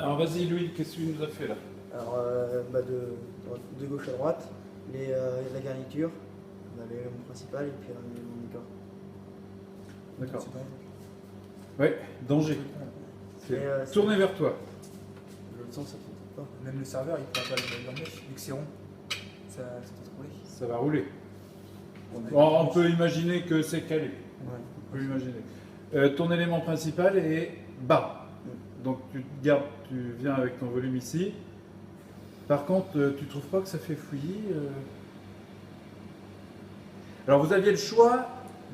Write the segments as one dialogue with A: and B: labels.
A: Alors vas-y Louis, qu'est-ce que tu nous as fait là?
B: Alors, de gauche à droite, la garniture, on a l'élément principal et puis l'élément décor.
A: D'accord. Oui, danger. Tournez vers toi.
B: L'autre sens, ça fait pas.
C: Même le serveur, il pourra pas l'empêcher, vu que c'est rond. Ça peut rouler.
A: Ça va rouler. On peut imaginer que c'est calé.
B: Ouais.
A: On peut imaginer. Ton élément principal est bas. Donc tu viens avec ton volume ici. Par contre, tu trouves pas que ça fait fouillis Alors vous aviez le choix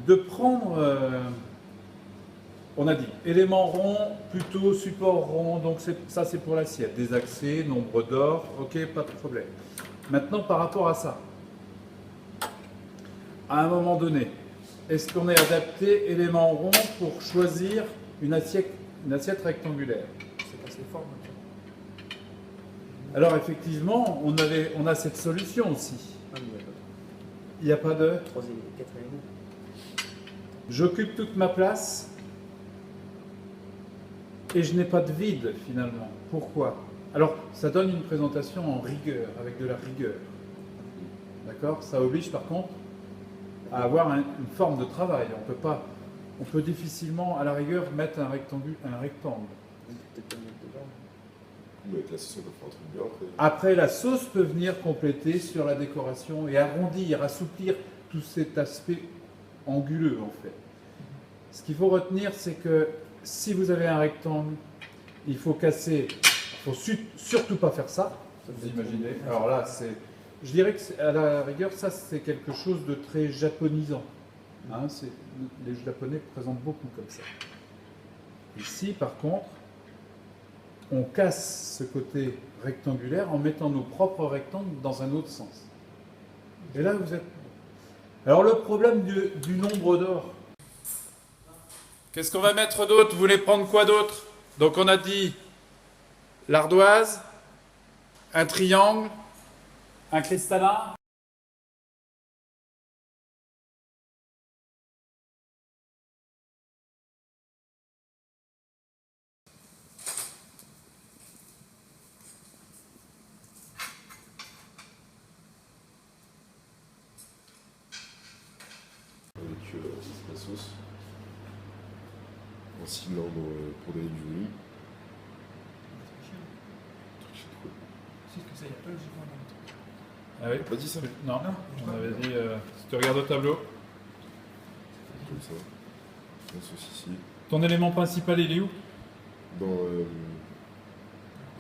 A: de prendre, on a dit, élément rond, plutôt support rond, donc ça c'est pour l'assiette. Des accès, nombre d'or, ok, pas de problème. Maintenant par rapport à ça, à un moment donné, est-ce qu'on est adapté élément rond pour choisir une assiette rectangulaire?
C: C'est pas assez fort.
A: Alors effectivement, on a cette solution aussi.
B: Ah, mais d'accord.
A: Il n'y a pas de...
B: 3 et 4 éléments.
A: J'occupe toute ma place et je n'ai pas de vide finalement. Pourquoi? Alors ça donne une présentation en rigueur, avec de la rigueur. D'accord? Ça oblige par contre à avoir une forme de travail. On peut difficilement à la rigueur mettre un rectangle.
B: Peut-être pas mettre dedans.
D: Mais avec la sauce, on peut faire un truc bien après.
A: Après, la sauce peut venir compléter sur la décoration et arrondir, assouplir tout cet aspect anguleux en fait. Ce qu'il faut retenir, c'est que si vous avez un rectangle, il faut casser, il ne faut surtout pas faire ça, vous imaginez. Alors là, je dirais que à la rigueur, ça c'est quelque chose de très japonisant. Hein, les Japonais présentent beaucoup comme ça. Ici, par contre, on casse ce côté rectangulaire en mettant nos propres rectangles dans un autre sens. Et là, vous êtes... Alors, le problème du nombre d'or. Qu'est-ce qu'on va mettre d'autre? Vous voulez prendre quoi d'autre? Donc, on a dit l'ardoise, un triangle, un cristallin.
D: Avec la sauce. En cylindre pour donner du volume.
C: C'est que ça, il n'y a pas logiquement dans le truc.
A: Ah oui.
D: On a pas dit ça?
A: Non, on avait dit, si tu regardes au tableau,
D: Comme ça. La sauce ici.
A: ton élément principal, il est où?
D: Dans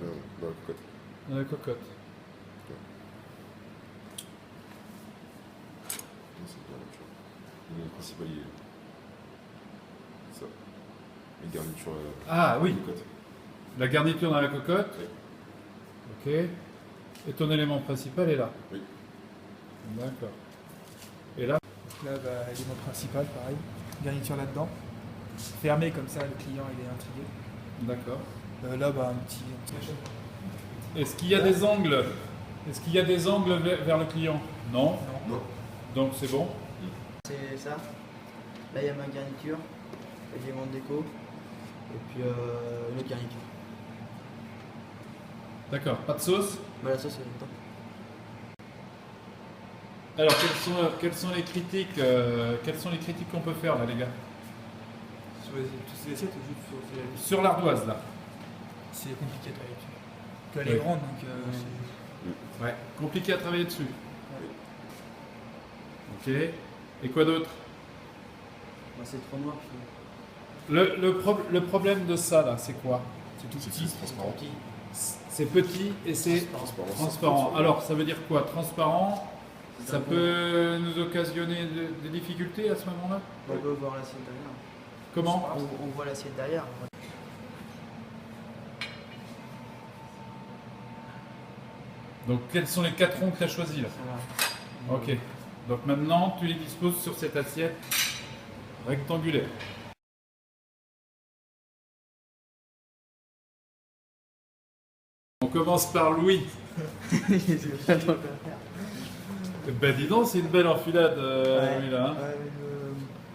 D: la cocotte.
A: Dans la cocotte.
D: C'est bien la nature. Le principal, il est ça. Les garnitures
A: Ah oui,
D: cocotte.
A: la garniture dans la cocotte.
D: Oui.
A: Ok. Et ton élément principal est là.
D: Oui.
A: D'accord. Et là?
C: Donc là, l'élément principal, pareil. Garniture là-dedans. Fermé comme ça, le client il est intrigué.
A: D'accord.
C: Là, un petit.
A: Est-ce qu'il y a des angles? Est-ce qu'il y a des angles vers le client? Non.
D: Non.
A: Donc c'est bon.
B: C'est ça. Là, il y a ma garniture, l'élément de déco, et puis une autre garniture.
A: D'accord. Pas de sauce?
B: Bah, la sauce, c'est dedans.
A: Alors quelles sont les critiques qu'on peut faire là, les gars?
C: Sur toutes les assiettes ou juste sur
A: Sur l'ardoise là.
C: c'est compliqué à travailler dessus. Qu'elle est
A: Oui.
C: grande, donc c'est.
A: Ouais. Compliqué à travailler dessus. Ok. Et quoi d'autre?
B: Bah, c'est trop noir.
A: Le problème de ça là, c'est quoi?
C: C'est tout
D: C'est
C: petit.
D: transparent.
A: C'est petit et c'est transparent. Alors ça veut dire quoi? Transparent, ça peut nous occasionner des difficultés à ce moment-là?
B: On peut voir l'assiette derrière.
A: Comment?
B: On voit l'assiette derrière.
A: Donc quels sont les 4 ronds que tu as choisis là?
B: Voilà.
A: Ok. Donc maintenant tu les disposes sur cette assiette rectangulaire. On commence par Louis. Ben dis donc, c'est une belle enfilade, Louis, là. Hein.
B: Ouais,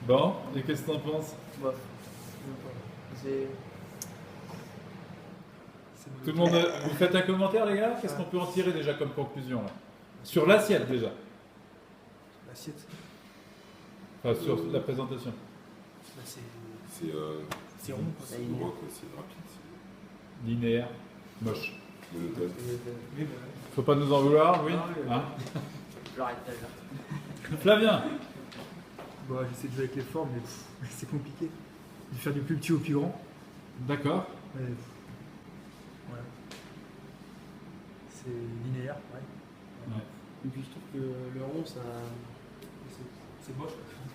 A: Bon, et qu'est-ce que t'en penses?
B: bof. C'est
A: Tout le monde, vous faites un commentaire, les gars? Qu'est-ce qu'on peut en tirer déjà comme conclusion là? Sur l'assiette déjà,
C: L'assiette,
A: enfin sur la présentation.
C: bah,
D: C'est
C: rond. Quoi.
D: c'est droit, quoi, c'est rapide, c'est
A: Linéaire, moche.
D: monotone.
C: Oui, bah,
A: Faut pas nous en vouloir, oui,
B: Ah oui.
A: hein?
B: J'arrête déjà.
A: Flavien,
C: bah, j'essaie de jouer avec les formes, mais c'est compliqué. De faire du plus petit au plus grand.
A: d'accord.
C: Mais, voilà. C'est linéaire, ouais.
A: Ouais.
B: Et puis je trouve que le rond, ça.
C: C'est moche.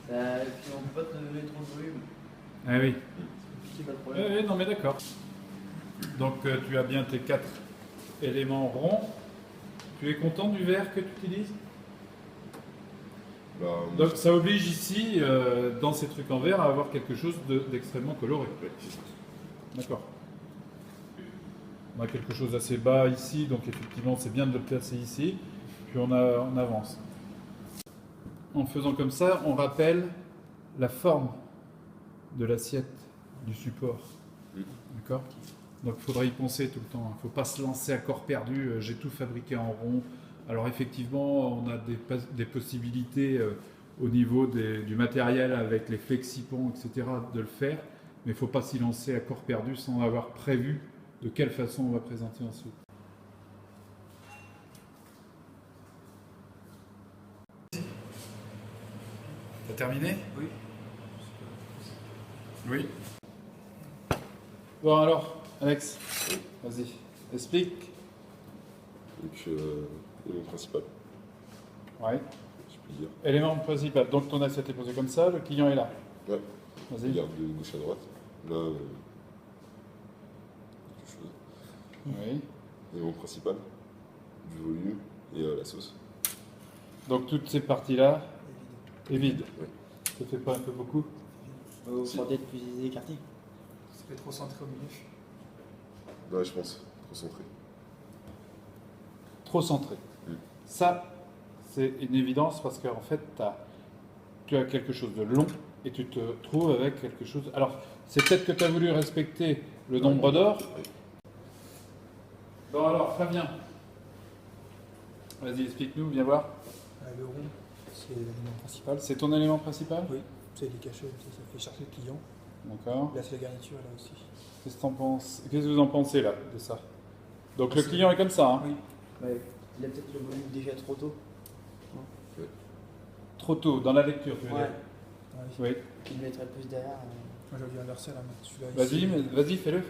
B: Et puis on peut pas te donner trop de volume.
A: Ah oui.
B: C'est pas de problème.
A: Oui, non mais d'accord. Donc tu as bien tes 4 éléments ronds. Tu es content du verre que tu utilises?
D: Bah,
A: Donc ça oblige ici, dans ces trucs en verre, à avoir quelque chose d'extrêmement coloré.
D: ouais, c'est ça.
A: D'accord. On a quelque chose assez bas ici, donc effectivement c'est bien de le placer ici. Puis on avance. En faisant comme ça, on rappelle la forme de l'assiette, du support. D'accord? Donc il faudra y penser tout le temps. Il ne faut pas se lancer à corps perdu. J'ai tout fabriqué en rond. Alors effectivement, on a des possibilités au niveau du matériel avec les flexipons, etc., de le faire. Mais il ne faut pas s'y lancer à corps perdu sans avoir prévu de quelle façon on va présenter ensuite. T'as terminé?
C: Oui.
A: Oui. Bon alors, Alex, vas-y, explique.
D: Donc, élément principal,
A: Ouais.
D: je peux dire.
A: Élément principal. Donc ton assiette est posée comme ça, le client est là.
D: Ouais.
A: Vas-y.
D: Regarde de gauche à droite. Là, quelque chose.
A: Oui.
D: Élément principal, du volume et la sauce.
A: Donc toutes ces parties-là est vide.
D: Ouais.
A: Ça fait pas un peu beaucoup?
B: Vous sentez être plus écarté.
C: Ça fait trop centré au milieu.
D: Ouais, je pense. Trop centré.
A: Trop centré.
D: Mm.
A: Ça, c'est une évidence parce qu'en fait, tu as quelque chose de long et tu te trouves avec quelque chose. Alors, c'est peut-être que tu as voulu respecter le nombre d'or.
D: Ouais.
A: Bon, alors, Fabien, vas-y, explique-nous, viens voir.
C: Le rond, c'est l'élément principal.
A: C'est ton élément principal?
C: Oui, ça il est caché, ça fait chercher le client.
A: D'accord.
C: Là, c'est la garniture, là aussi.
A: Qu'est-ce que vous en pensez là de ça? Donc le
C: C'est-
A: client est comme ça, hein?
C: Oui.
B: Ouais. Il a peut-être le volume déjà trop tôt.
A: Trop tôt dans la lecture, tu veux
B: Ouais.
A: dire?
C: Ouais.
A: Oui.
B: Il mettrait plus derrière.
C: Moi, j'aurais dû inverser là, mettre celui-là
A: Vas-y,
C: ici.
A: vas-y, fais-le.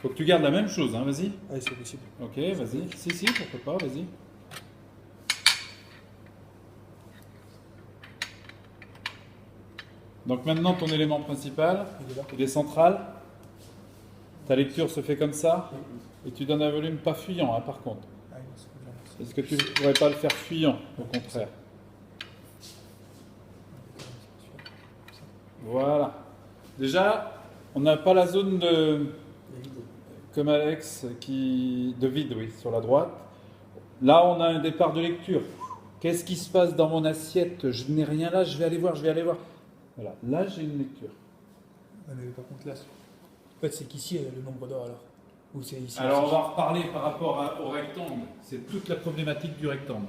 A: Faut que tu gardes la même chose, hein, vas-y.
C: Ouais, c'est possible.
A: Ok, vas-y. Si, pourquoi pas, vas-y. Donc maintenant, ton élément principal,
C: Il est là.
A: il est central. Ta lecture se fait comme ça. Et tu donnes un volume pas fuyant, hein, par contre.
C: Ah oui, c'est que j'inverse.
A: Est-ce que tu ne pourrais pas le faire fuyant, au contraire? Voilà. Déjà, on n'a pas la zone de...
B: La vide.
A: Comme Alex, de vide, oui, sur la droite. Là, on a un départ de lecture. Qu'est-ce qui se passe dans mon assiette? Je n'ai rien là, je vais aller voir. Voilà, là, j'ai une lecture.
C: Ouais, mais par contre, là, en fait, c'est qu'ici, il y a le nombre d'or alors. Ou c'est ici.
A: Alors, on va reparler par rapport au rectangle. C'est toute la problématique du rectangle.